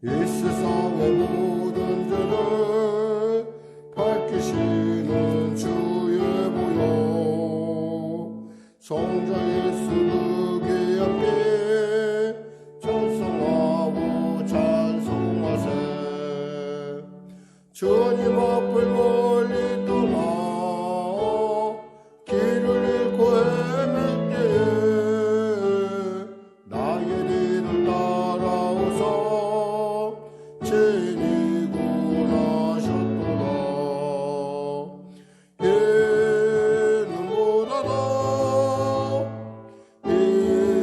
이 세상의 모든 죄를 밝히시는 주의 보혈 성자 예수 그의 앞에 찬송하고 찬송하세. 주님 앞을 멀리 떠나 길을 잃고 헤맬 때에 나의 뒤를 따라오사 친히 구원하셨도다.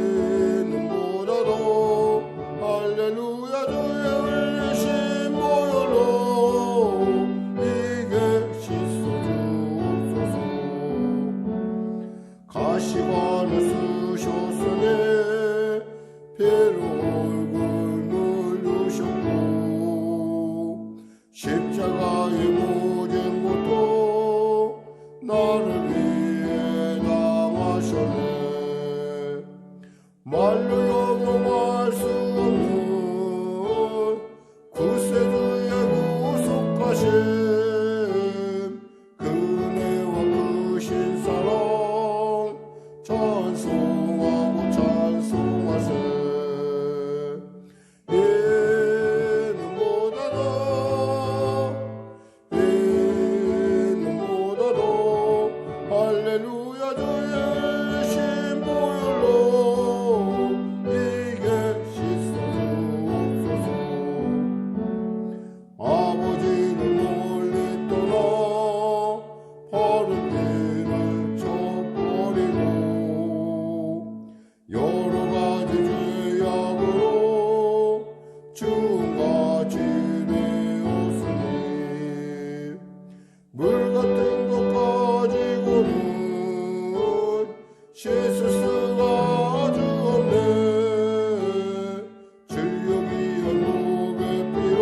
이는 보다도 할렐루야 주의 흘리신 보혈로 이게 씻어주옵소서. 가시관을 쓰셨으니 피로 얼굴 물르셨고 십자가의 모진 고통 나를 위해 당하셨네. 말로 형용할 수 없는 구세주의 구속하심 그 은혜와 크신 사랑 찬송하고 찬송하세. 이는 보다도 할렐루야 주의 흘리신 보혈로 이게 씻어주옵소서. 아버지를 멀리 떠나 바른 길을 쳐버리고 여러 가지 죄악으로 주같이 되었으니 물 같은 것 가지고는 씻을 수가 아주 없네. 진력이한 녹의 피로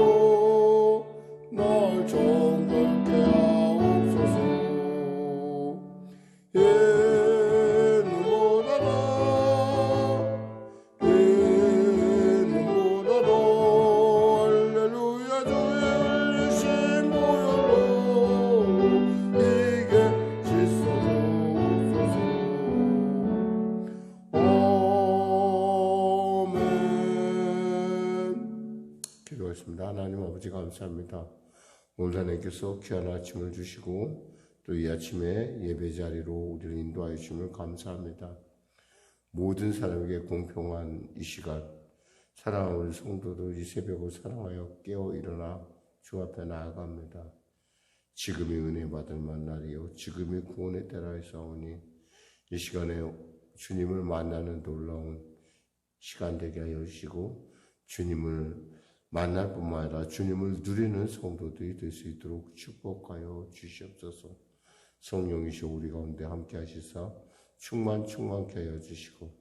날 정결케 하옵소서. 이는 보다도 할렐루야 주의 흘리신 보혈로 이게 씻어주옵소서. 아멘. 기도하겠습니다. 하나님 아버지 감사합니다. 오늘 하나님께서 귀한 아침을 주시고 또 이 아침에 예배 자리로 우리를 인도하여 주심을 감사합니다. 모든 사람에게 공평한 이 시간, 사랑하는 우리 성도들 이 새벽을 사랑하여 깨어 일어나 주 앞에 나아갑니다. 지금이 은혜 받을 만날이요 지금이 구원의 때라 하사오니 이 시간에 주님을 만나는 놀라운 시간 되게 하여 주시고 주님을 만날 뿐만 아니라 주님을 누리는 성도들이 될 수 있도록 축복하여 주시옵소서. 성령이시여 우리 가운데 함께 하시사 충만케 하여 주시고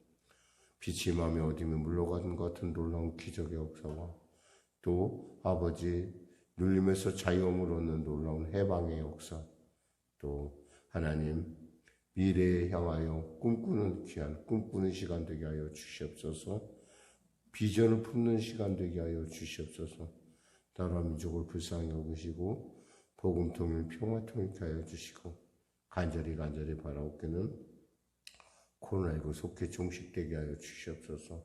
빛이 맘에 어디면 물러가는 것 같은 놀라운 기적의 역사와 또 아버지 눌림에서 자유함을 얻는 놀라운 해방의 역사, 또 하나님 미래에 향하여 꿈꾸는 시간 되게 하여 주시옵소서. 비전을 품는 시간 되게 하여 주시옵소서. 나라 민족을 불쌍히 여기시고 복음 통일 평화 통일케 하여 주시고 간절히 바라옵기는 코로나19 속히 종식되게 하여 주시옵소서.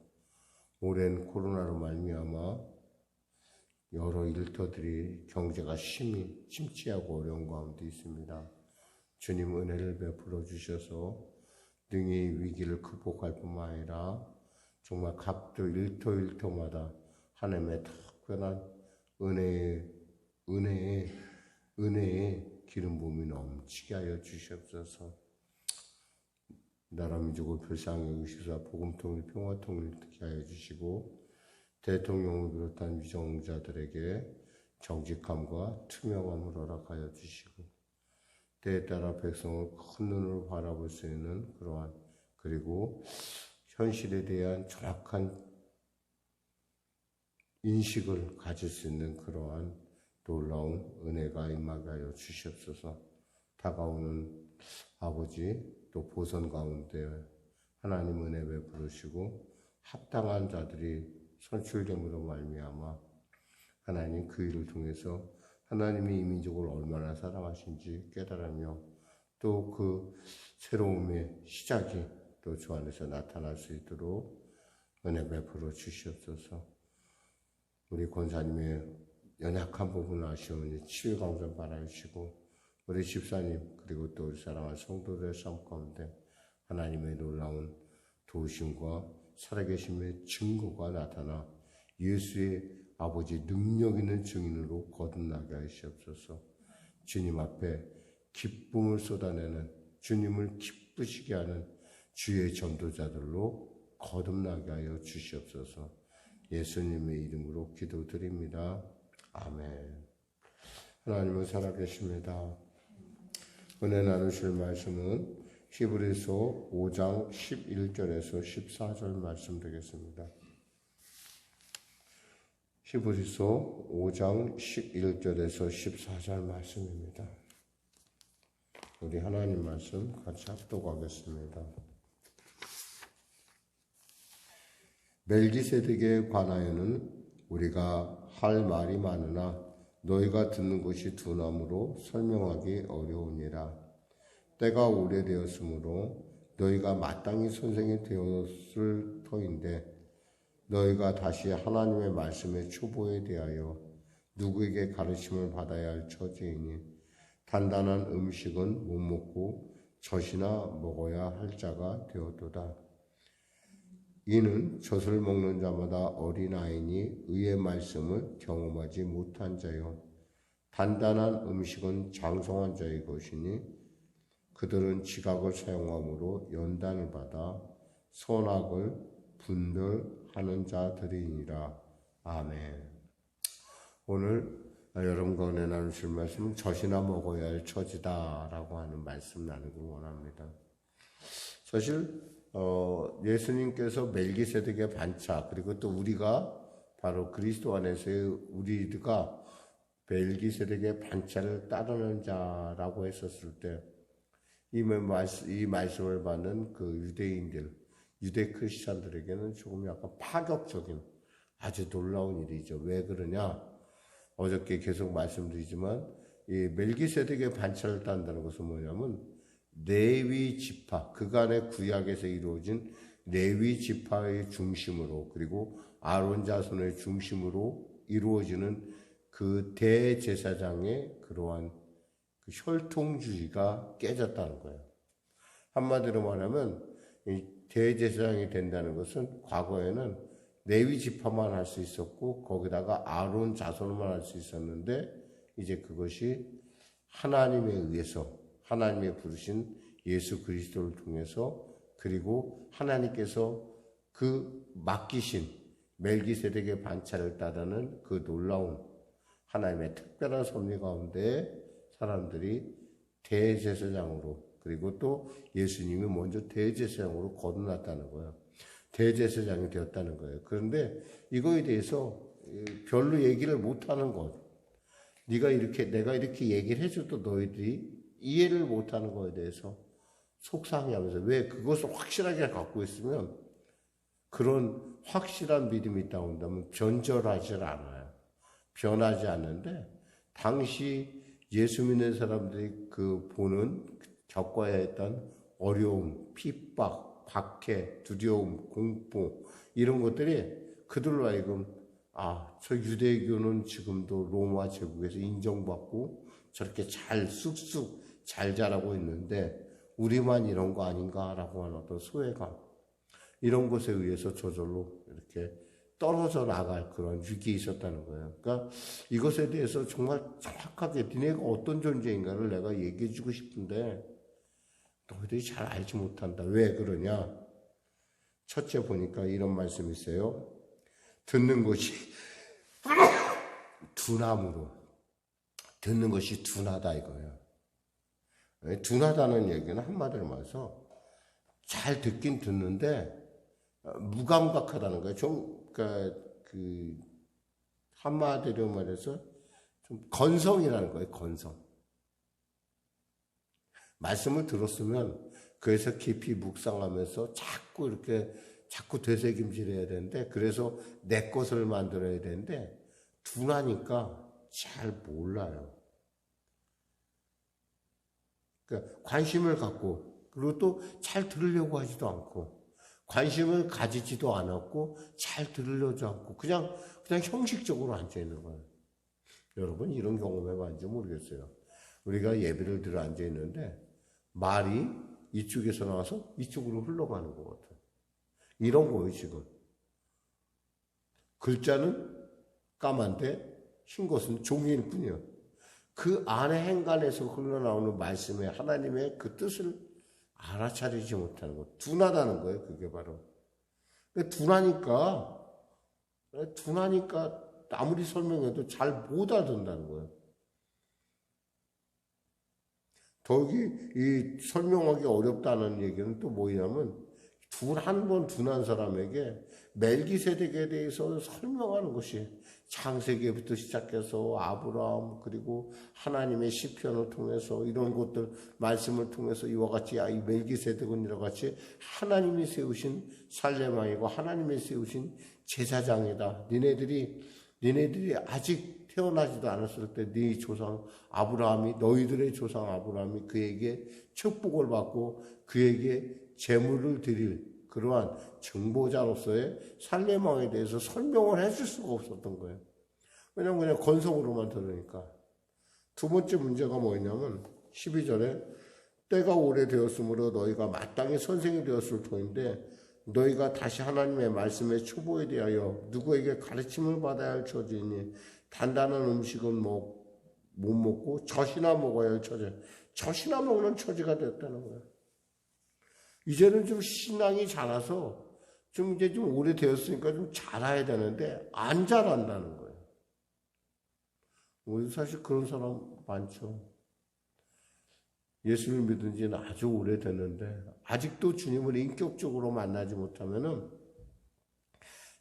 오랜 코로나로 말미암아 여러 일터들이 경제가 심히 침체하고 어려운 가운데 있습니다. 주님 은혜를 베풀어 주셔서 능히 위기를 극복할 뿐만 아니라 정말 각도 일터마다 하나님의 특별한 은혜의 기름 부음이 넘치게 하여 주시옵소서. 나라 민족을 불쌍히 여기시사 복음 통일 평화 통일케 하여 주시고 대통령을 비롯한 위정자들에게 정직함과 투명함을 허락하여 주시고 때에 따라 백성을 큰 눈으로 바라볼 수 있는 그러한 그리고 현실에 대한 정확한 인식을 가질 수 있는 그러한 놀라운 은혜가 임하게 하여 주시옵소서. 다가오는 아버지 또 보선 가운데 하나님 은혜 베풀으시고 합당한 자들이 선출됨으로 말미암아 하나님 그 일을 통해서 하나님이 이 민족을 얼마나 사랑하신지 깨달으며 또 그 새로움의 시작이 또 주 안에서 나타날 수 있도록 은혜 베풀어 주시옵소서. 우리 권사님의 연약한 부분을 아시오니 치유 강전 바라주시고 우리 집사님 그리고 또 우리 사랑하는 성도들의 삶 가운데 하나님의 놀라운 도우심과 살아계심의 증거가 나타나 예수의 아버지 능력 있는 증인으로 거듭나게 하시옵소서. 주님 앞에 기쁨을 쏟아내는 주님을 기쁘시게 하는 주의 전도자들로 거듭나게 하여 주시옵소서. 예수님의 이름으로 기도드립니다. 아멘. 하나님은 살아계십니다. 은혜 나누실 말씀은 히브리서 5장 11절에서 14절 말씀 되겠습니다. 히브리서 5장 11절에서 14절 말씀입니다. 우리 하나님 말씀 같이 합독하겠습니다. 멜기세덱에 관하여는 우리가 할 말이 많으나 너희가 듣는 것이 둔함으로 설명하기 어려우니라. 때가 오래되었으므로 너희가 마땅히 선생이 되었을 터인데 너희가 다시 하나님의 말씀의 초보에 대하여 누구에게 가르침을 받아야 할 처지이니 단단한 음식은 못 먹고 젖이나 먹어야 할 자가 되었도다. 이는 젖을 먹는 자마다 어린아이니 의의 말씀을 경험하지 못한 자요. 단단한 음식은 장성한 자의 것이니 그들은 지각을 사용함으로 연단을 받아 선악을 분별하는 자들이니라. 아멘. 오늘 여러분과 은혜 나누실 말씀은 젖이나 먹어야 할 처지다라고 하는 말씀 나누기 원합니다. 사실 예수님께서 멜기세덱의 반차 그리고 또 우리가 바로 그리스도 안에서의 우리가 멜기세덱의 반차를 따르는 자라고 했었을 때 이 말씀을 받는 그 유대인들, 유대 크리스찬들에게는 조금 약간 파격적인 아주 놀라운 일이죠. 왜 그러냐? 어저께 계속 말씀드리지만 이 멜기세덱의 반차를 딴다는 것은 뭐냐면 레위 지파, 그간의 구약에서 이루어진 레위 지파의 중심으로 그리고 아론 자손의 중심으로 이루어지는 그 대제사장의 그러한 그 혈통주의가 깨졌다는 거예요. 한마디로 말하면 이 대제사장이 된다는 것은 과거에는 레위 지파만 할 수 있었고 거기다가 아론 자손만 할 수 있었는데 이제 그것이 하나님에 의해서 하나님의 부르신 예수 그리스도를 통해서 그리고 하나님께서 그 맡기신 멜기세덱의 반차를 따르는 그 놀라운 하나님의 특별한 섭리 가운데 사람들이 대제사장으로 그리고 또 예수님이 먼저 대제사장으로 거듭났다는 거예요. 대제사장이 되었다는 거예요. 그런데 이거에 대해서 별로 얘기를 못하는 것. 내가 이렇게 얘기를 해줘도 너희들이 이해를 못하는 거에 대해서 속상해하면서 왜 그것을 확실하게 갖고 있으면 그런 확실한 믿음이 있다고 한다면 변절하지 않아요. 변하지 않는데 당시 예수 믿는 사람들이 그 겪어야 했던 어려움, 핍박, 박해, 두려움, 공포 이런 것들이 그들로 하여금 저 유대교는 지금도 로마 제국에서 인정받고 저렇게 쑥쑥 잘 자라고 있는데 우리만 이런 거 아닌가라고 하는 어떤 소외감 이런 것에 의해서 저절로 이렇게 떨어져 나갈 그런 위기에 있었다는 거예요. 그러니까 이것에 대해서 정말 정확하게 니네가 어떤 존재인가를 내가 얘기해 주고 싶은데 너희들이 잘 알지 못한다. 왜 그러냐? 첫째 보니까 이런 말씀이 있어요. 듣는 것이 둔함으로 듣는 것이 둔하다 이거예요. 둔하다는 얘기는 한마디로 말해서 잘 듣긴 듣는데 무감각하다는 거예요. 한마디로 말해서 좀 건성이라는 거예요. 건성. 말씀을 들었으면 그래서 깊이 묵상하면서 자꾸 되새김질해야 되는데 그래서 내 것을 만들어야 되는데 둔하니까 잘 몰라요. 그러니까 관심을 갖고, 그리고 또 잘 들으려고 하지도 않고, 관심을 가지지도 않았고, 잘 들으려고 않고, 그냥 형식적으로 앉아있는 거예요. 여러분, 이런 경험해봤는지 모르겠어요. 우리가 예배를 들어 앉아있는데, 말이 이쪽에서 나와서 이쪽으로 흘러가는 것 같아요. 이런 거예요, 지금. 글자는 까만데, 흰 것은 종이일 뿐이에요. 그 안에 행간에서 흘러나오는 말씀에 하나님의 그 뜻을 알아차리지 못하는 것. 둔하다는 거예요, 그게 바로. 둔하니까 아무리 설명해도 잘 못 알아듣는다는 거예요. 더욱이 이 설명하기 어렵다는 얘기는 또 뭐냐면 한 번 둔한 사람에게 멜기세덱에 대해서 설명하는 것이 창세기부터 시작해서 아브라함 그리고 하나님의 시편을 통해서 이런 것들 말씀을 통해서 이와 같이 이 멜기세덱은 이와 같이 하나님이 세우신 살렘왕이고 하나님이 세우신 제사장이다. 니네들이 아직 태어나지도 않았을 때 네 조상 아브라함이 너희들의 조상 아브라함이 그에게 축복을 받고 그에게 제물을 드릴 그러한 정보자로서의 살렘왕에 대해서 설명을 해줄 수가 없었던 거예요. 왜냐면 그냥 건성으로만 들으니까. 두 번째 문제가 뭐냐면 12절에 때가 오래되었으므로 너희가 마땅히 선생이 되었을 터인데 너희가 다시 하나님의 말씀의 초보에 대하여 누구에게 가르침을 받아야 할 처지이니 단단한 음식은 못 먹고 젖이나 먹어야 할 처지. 젖이나 먹는 처지가 됐다는 거예요. 이제는 좀 신앙이 자라서 이제 좀 오래되었으니까 좀 자라야 되는데 안 자란다는 거예요. 우리 사실 그런 사람 많죠. 예수를 믿은 지는 아주 오래됐는데 아직도 주님을 인격적으로 만나지 못하면은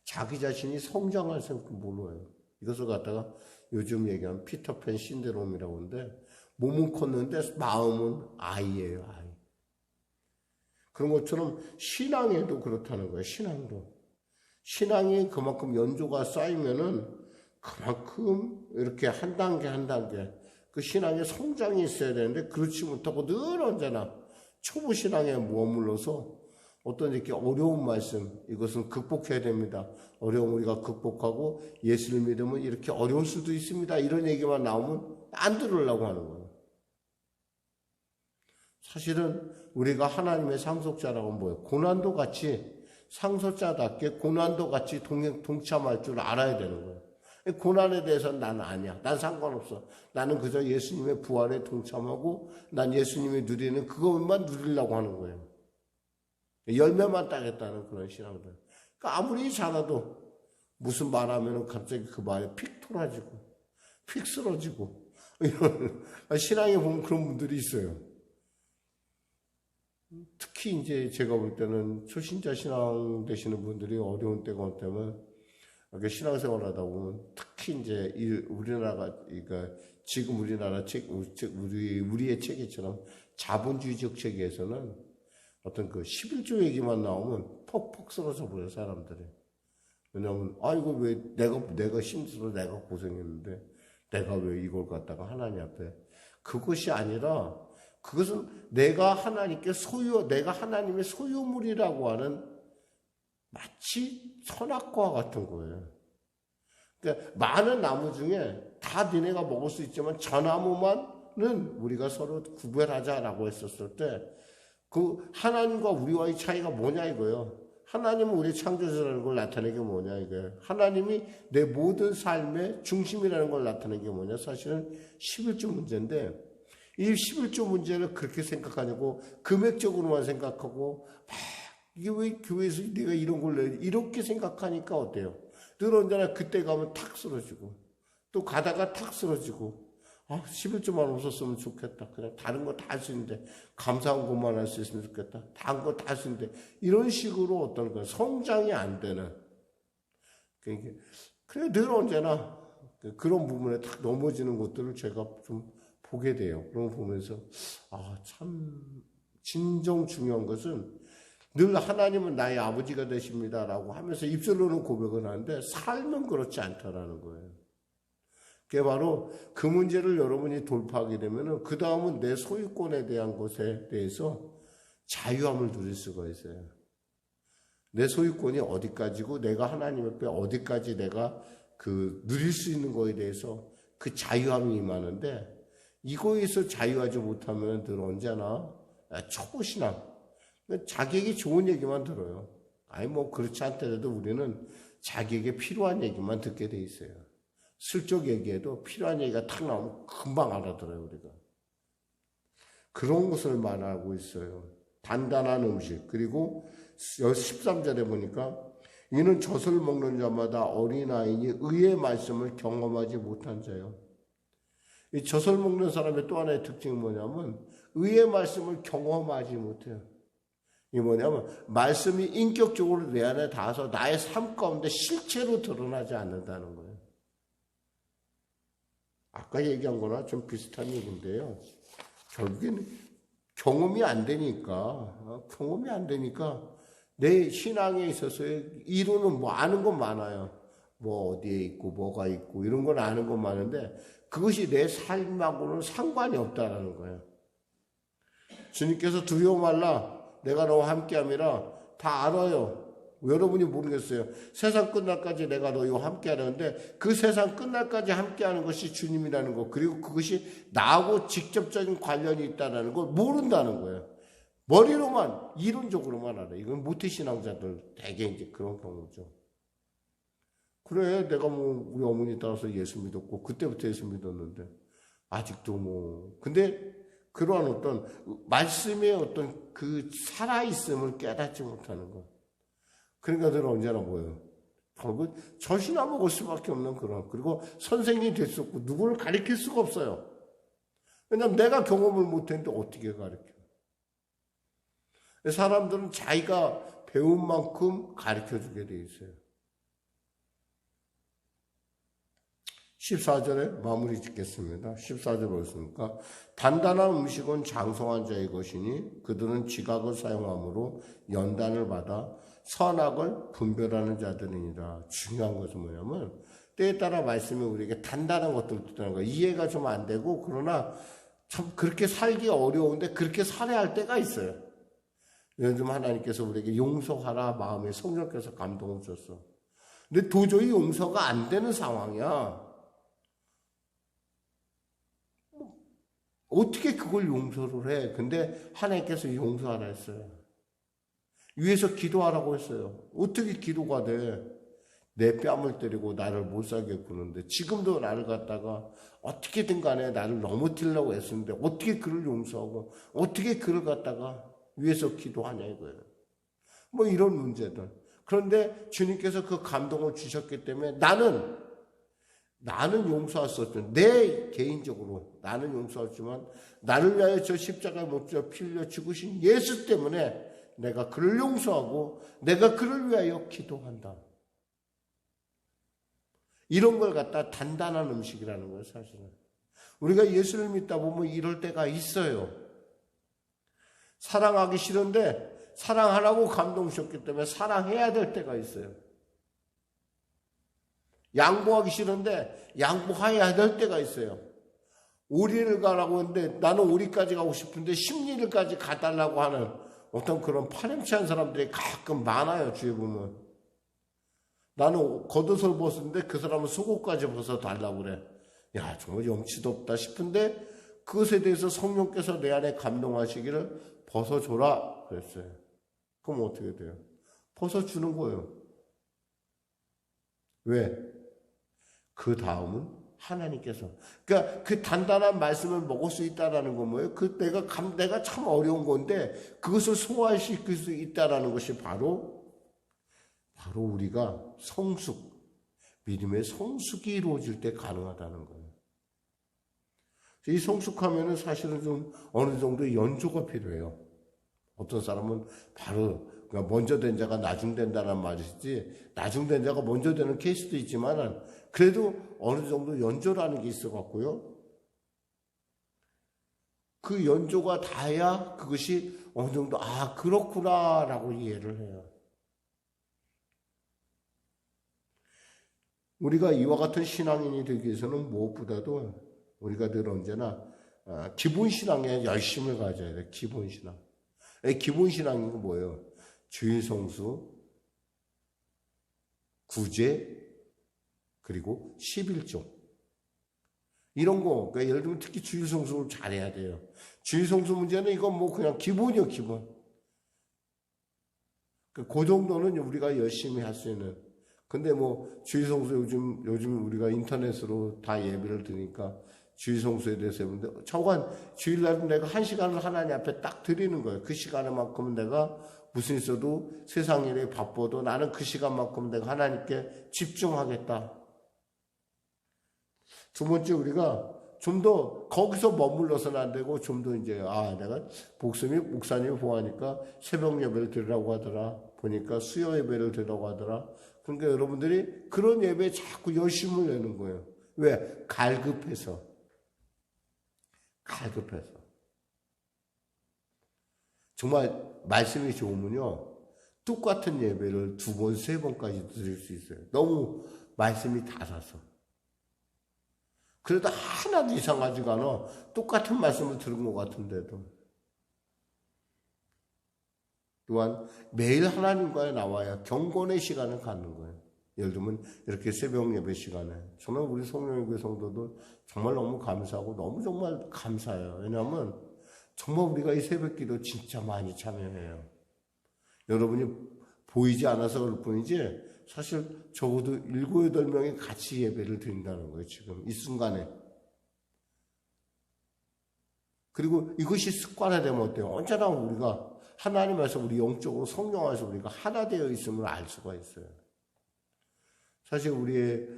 자기 자신이 성장할 생각 몰라요. 이것을 갖다가 요즘 얘기하면 피터팬 신드롬이라고 하는데 몸은 컸는데 마음은 아이예요, 아이. 그런 것처럼 신앙에도 그렇다는 거예요. 신앙이 그만큼 연조가 쌓이면은 그만큼 이렇게 한 단계 한 단계 그 신앙의 성장이 있어야 되는데 그렇지 못하고 늘 언제나 초보 신앙에 머물러서 어떤 이렇게 어려운 말씀 이것은 극복해야 됩니다. 어려움 우리가 극복하고 예수를 믿으면 이렇게 어려울 수도 있습니다. 이런 얘기만 나오면 안 들으려고 하는 거예요. 사실은 우리가 하나님의 상속자라고 하면 뭐예요? 고난도 같이 상속자답게 고난도 같이 동참할 줄 알아야 되는 거예요. 고난에 대해서는 나는 아니야. 난 상관없어. 나는 그저 예수님의 부활에 동참하고 난 예수님이 누리는 그것만 누리려고 하는 거예요. 열매만 따겠다는 그런 신앙들. 그러니까 아무리 잘해도 무슨 말하면 갑자기 그 말에 픽 돌아지고 픽 쓰러지고 이런 신앙에 보면 그런 분들이 있어요. 특히 이제 제가 볼 때는 초신자 신앙 되시는 분들이 어려운 때가 온다면 이렇게 신앙생활 하다 보면 특히 이제 우리나라가 그러니까 지금 우리나라 우리의 체계처럼 자본주의적 체계에서는 어떤 그 11조 얘기만 나오면 퍽퍽 쓰러져 버려요, 사람들이. 왜냐하면 이거 왜 내가 힘들어 내가 고생했는데 내가 왜 이걸 갖다가 하나님 앞에 그것이 아니라 그것은 내가 하나님의 소유물이라고 하는 마치 선악과 같은 거예요. 그러니까 많은 나무 중에 다 니네가 먹을 수 있지만 저 나무만은 우리가 서로 구별하자라고 했었을 때 그 하나님과 우리와의 차이가 뭐냐 이거예요. 하나님은 우리 창조주라는 걸 나타내는 게 뭐냐 이거예요. 하나님이 내 모든 삶의 중심이라는 걸 나타내는 게 뭐냐. 사실은 11조 문제인데 이 11조 문제를 그렇게 생각하냐고 금액적으로만 생각하고 이게 왜 교회에서 내가 이런 걸 내 이렇게 생각하니까 어때요? 늘 언제나 그때 가면 탁 쓰러지고 또 가다가 탁 쓰러지고 11조만 없었으면 좋겠다. 그냥 다른 거 다 할 수 있는데 감사한 것만 할 수 있으면 좋겠다. 다른 거 다 할 수 있는데 이런 식으로 어떤 거 성장이 안 되는 그래 늘 언제나 그런 부분에 탁 넘어지는 것들을 제가 좀 보게 돼요. 그런 거 보면서 참 진정 중요한 것은 늘 하나님은 나의 아버지가 되십니다라고 하면서 입술로는 고백을 하는데 삶은 그렇지 않다라는 거예요. 그게 바로 그 문제를 여러분이 돌파하게 되면은 그 다음은 내 소유권에 대한 것에 대해서 자유함을 누릴 수가 있어요. 내 소유권이 어디까지고 내가 하나님 앞에 어디까지 내가 누릴 수 있는 거에 대해서 그 자유함이 임하는데, 이거에서 자유하지 못하면 늘 언제나 초보신앙, 자기에게 좋은 얘기만 들어요. 아니 뭐 그렇지 않더라도 우리는 자기에게 필요한 얘기만 듣게 돼 있어요. 슬쩍 얘기해도 필요한 얘기가 탁 나오면 금방 알아들어요, 우리가. 그런 것을 말하고 있어요. 단단한 음식. 그리고 13절에 보니까 이는 젖을 먹는 자마다 어린아이니 의의 말씀을 경험하지 못한 자요. 이 젖을 먹는 사람의 또 하나의 특징이 뭐냐면 의의 말씀을 경험하지 못해요. 이게 뭐냐면 말씀이 인격적으로 내 안에 닿아서 나의 삶 가운데 실체로 드러나지 않는다는 거예요. 아까 얘기한 거나 좀 비슷한 얘기인데요. 결국에는 경험이 안 되니까 내 신앙에 있어서의 이루는 뭐 아는 건 많아요. 뭐 어디에 있고 뭐가 있고 이런 건 아는 건 많은데 그것이 내 삶하고는 상관이 없다라는 거예요. 주님께서 두려워 말라 내가 너와 함께함이라 다 알아요. 여러분이 모르겠어요. 세상 끝날까지 내가 너희와 함께하려는데 그 세상 끝날까지 함께하는 것이 주님이라는 것, 그리고 그것이 나하고 직접적인 관련이 있다는 걸 모른다는 거예요. 머리로만 이론적으로만 알아요. 이건 모태신앙자들 대개 이제 그런 경우죠. 그래 내가 뭐 우리 어머니 따라서 예수 믿었고 그때부터 예수 믿었는데 아직도 뭐 근데 그러한 어떤 말씀의 어떤 그 살아있음을 깨닫지 못하는 것. 그러니까 늘 언제나 뭐예요? 결국 젖이나 먹을 수밖에 없는 그런, 그리고 선생님이 될 수 없고 누구를 가르칠 수가 없어요. 왜냐하면 내가 경험을 못했는데 어떻게 가르쳐? 사람들은 자기가 배운 만큼 가르쳐주게 돼 있어요. 14절에 마무리 짓겠습니다. 14절 보겠습니까? 단단한 음식은 장성한 자의 것이니 그들은 지각을 사용함으로 연단을 받아 선악을 분별하는 자들이니라. 중요한 것은 뭐냐면 때에 따라 말씀이 우리에게 단단한 것들을 뜻하는 거예요. 이해가 좀 안 되고 그러나 참 그렇게 살기 어려운데 그렇게 살아야 할 때가 있어요. 요즘 하나님께서 우리에게 용서하라 마음에 성령께서 감동을 줬어. 근데 도저히 용서가 안 되는 상황이야. 어떻게 그걸 용서를 해? 근데 하나님께서 용서하라 했어요. 위에서 기도하라고 했어요. 어떻게 기도가 돼? 내 뺨을 때리고 나를 못 살게 구는데 지금도 나를 갖다가 어떻게든 간에 나를 넘어뜨리려고 했었는데 어떻게 그를 용서하고 어떻게 그를 갖다가 위에서 기도하냐 이거예요. 뭐 이런 문제들. 그런데 주님께서 그 감동을 주셨기 때문에 나는 용서할 수 없지만 내 개인적으로 나는 용서하지만 나를 위하여 저 십자가에 못 박혀 피 흘려 죽으신 예수 때문에 내가 그를 용서하고 내가 그를 위하여 기도한다. 이런 걸 갖다 단단한 음식이라는 거예요, 사실은. 우리가 예수를 믿다 보면 이럴 때가 있어요. 사랑하기 싫은데 사랑하라고 감동 주셨기 때문에 사랑해야 될 때가 있어요. 양보하기 싫은데 양보해야 될 때가 있어요. 오리를 가라고 했는데 나는 오리까지 가고 싶은데 십리를까지 가달라고 하는 어떤 그런 파렴치한 사람들이 가끔 많아요, 주위에 보면. 나는 겉옷을 벗었는데 그 사람은 속옷까지 벗어달라고 그래. 야, 정말 염치도 없다 싶은데 그것에 대해서 성령께서 내 안에 감동하시기를 벗어줘라 그랬어요. 그럼 어떻게 돼요? 벗어주는 거예요. 왜? 그 다음은 하나님께서. 그러니까 그 단단한 말씀을 먹을 수 있다라는 건 뭐예요? 내가 참 어려운 건데 그것을 소화시킬 수 있다라는 것이 바로 우리가 믿음의 성숙이 이루어질 때 가능하다는 거예요. 이 성숙하면은 사실은 좀 어느 정도 연조가 필요해요. 어떤 사람은 바로 그러니까 먼저 된 자가 나중 된다는 말이지, 나중 된 자가 먼저 되는 케이스도 있지만은 그래도 어느 정도 연조라는 게 있어 갖고요. 그 연조가 닿아야 그것이 어느 정도 그렇구나라고 이해를 해요. 우리가 이와 같은 신앙인이 되기 위해서는 무엇보다도 우리가 늘 언제나 기본 신앙에 열심을 가져야 돼. 기본 신앙. 기본 신앙이 뭐예요? 주일 성수, 구제, 그리고 11조. 이런 거, 그러니까 예를 들면 특히 주일 성수를 잘해야 돼요. 주일 성수 문제는 이건 뭐 그냥 기본이요, 기본. 그 정도는 우리가 열심히 할 수 있는. 근데 뭐 주일 성수 요즘 우리가 인터넷으로 다 예배를 드니까 주일 성수에 대해서 해보는데, 저건 주일날은 내가 1시간을 하나님 앞에 딱 드리는 거예요. 그 시간만큼은 내가 무슨 있어도 세상 일에 바빠도 나는 그 시간만큼은 내가 하나님께 집중하겠다. 두 번째, 우리가 좀 더 거기서 머물러서는 안 되고 좀 더 이제 내가 목사님이 보아하니까 새벽 예배를 드리라고 하더라. 보니까 수요 예배를 드리라고 하더라. 그러니까 여러분들이 그런 예배에 자꾸 열심을 내는 거예요. 왜? 갈급해서. 정말 말씀이 좋으면요, 똑같은 예배를 2번, 3번까지 드릴 수 있어요. 너무 말씀이 닿아서. 그래도 하나도 이상하지가 않아. 똑같은 말씀을 들은 것 같은데도. 또한 매일 하나님과에 나와야 경건의 시간을 갖는 거예요. 예를 들면 이렇게 새벽 예배 시간에 저는 우리 성령교회 성도들 정말 너무 감사하고 너무 정말 감사해요. 왜냐하면 정말 우리가 이 새벽 기도 진짜 많이 참여해요. 여러분이 보이지 않아서 그럴 뿐이지 사실 적어도 7, 8명이 같이 예배를 드린다는 거예요. 지금 이 순간에. 그리고 이것이 습관화되면 어때요? 언제나 우리가 하나님에서 우리 영적으로 성령 안에서 우리가 하나 되어 있음을 알 수가 있어요. 사실 우리의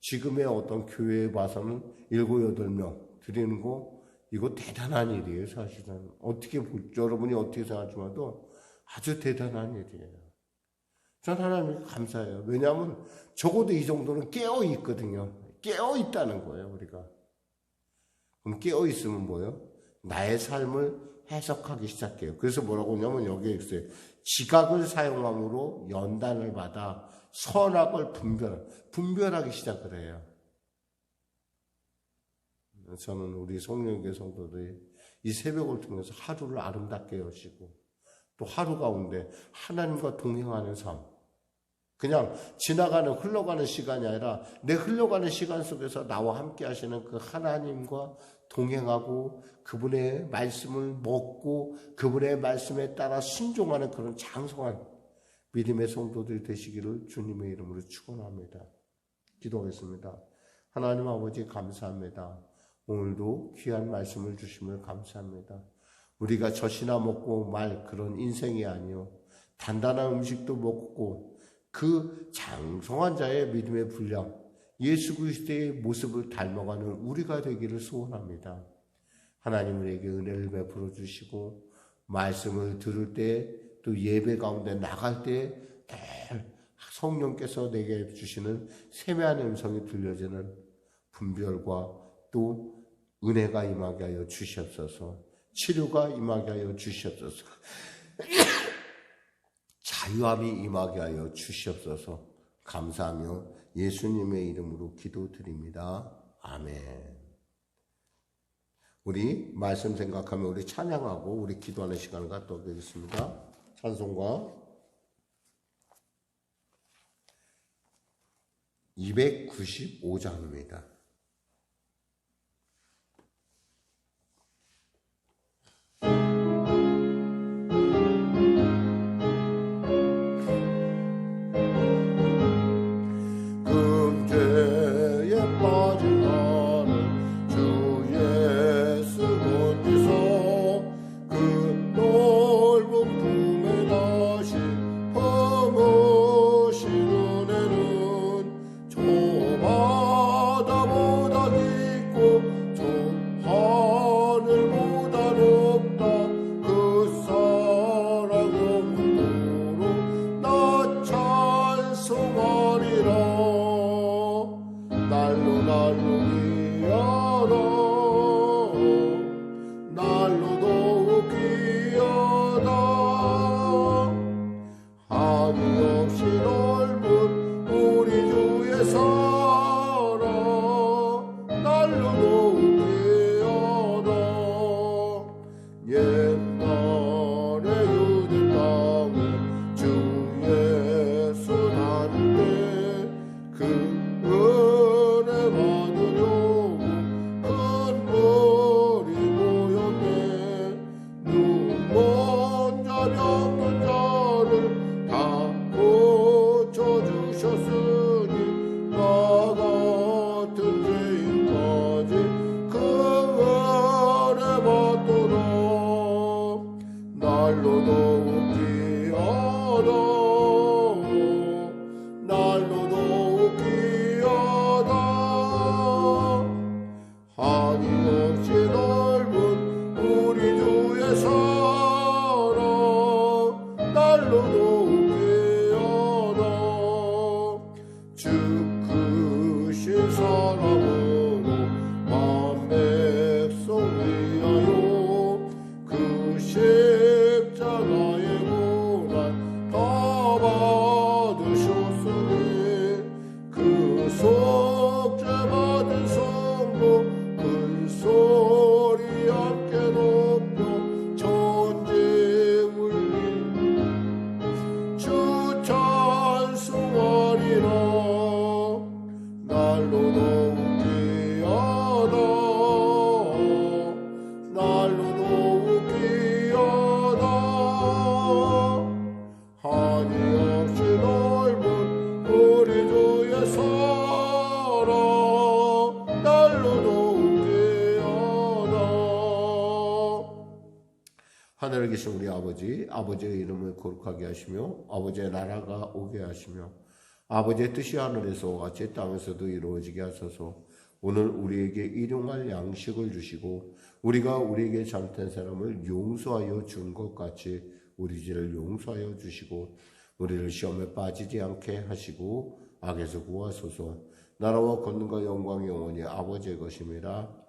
지금의 어떤 교회에 봐서는 7, 8명 드리는 거 이거 대단한 일이에요. 사실은 여러분이 어떻게 생각하지만도 아주 대단한 일이에요. 전 하나님께 감사해요. 왜냐하면 적어도 이 정도는 깨어 있거든요. 깨어 있다는 거예요, 우리가. 그럼 깨어 있으면 뭐예요? 나의 삶을 해석하기 시작해요. 그래서 뭐라고 하냐면 여기에 있어요. 지각을 사용함으로 연단을 받아 선악을 분별하기 시작을 해요. 저는 우리 성령교회 성도들이 이 새벽을 통해서 하루를 아름답게 여시고 또 하루 가운데 하나님과 동행하는 삶, 그냥 흘러가는 시간이 아니라 내 흘러가는 시간 속에서 나와 함께 하시는 그 하나님과 동행하고 그분의 말씀을 먹고 그분의 말씀에 따라 순종하는 그런 장성한 믿음의 성도들이 되시기를 주님의 이름으로 축원합니다. 기도하겠습니다. 하나님 아버지 감사합니다. 오늘도 귀한 말씀을 주심을 감사합니다. 우리가 젖이나 먹고 말 그런 인생이 아니요 단단한 음식도 먹고 그 장성한 자의 믿음의 분량 예수 그리스도의 모습을 닮아가는 우리가 되기를 소원합니다. 하나님 우리에게 은혜를 베풀어 주시고 말씀을 들을 때 또 예배 가운데 나갈 때 성령께서 내게 주시는 세미한 음성이 들려지는 분별과 또 은혜가 임하게 하여 주시옵소서. 치료가 임하게 하여 주시옵소서. 자유함이 임하게 하여 주시옵소서. 감사하며 예수님의 이름으로 기도드립니다. 아멘. 우리 말씀 생각하며 우리 찬양하고 우리 기도하는 시간을 갖도록 하겠습니다. 찬송가 295장입니다. 저 바다 하늘에 계신 우리 아버지, 아버지의 이름을 거룩하게 하시며 아버지의 나라가 오게 하시며 아버지의 뜻이 하늘에서 같이 땅에서도 이루어지게 하소서. 오늘 우리에게 일용할 양식을 주시고 우리가 우리에게 잘못한 사람을 용서하여 준 것 같이 우리 죄를 용서하여 주시고 우리를 시험에 빠지지 않게 하시고 악에서 구하소서. 나라와 권능과 영광이 영원히 아버지의 것임이라.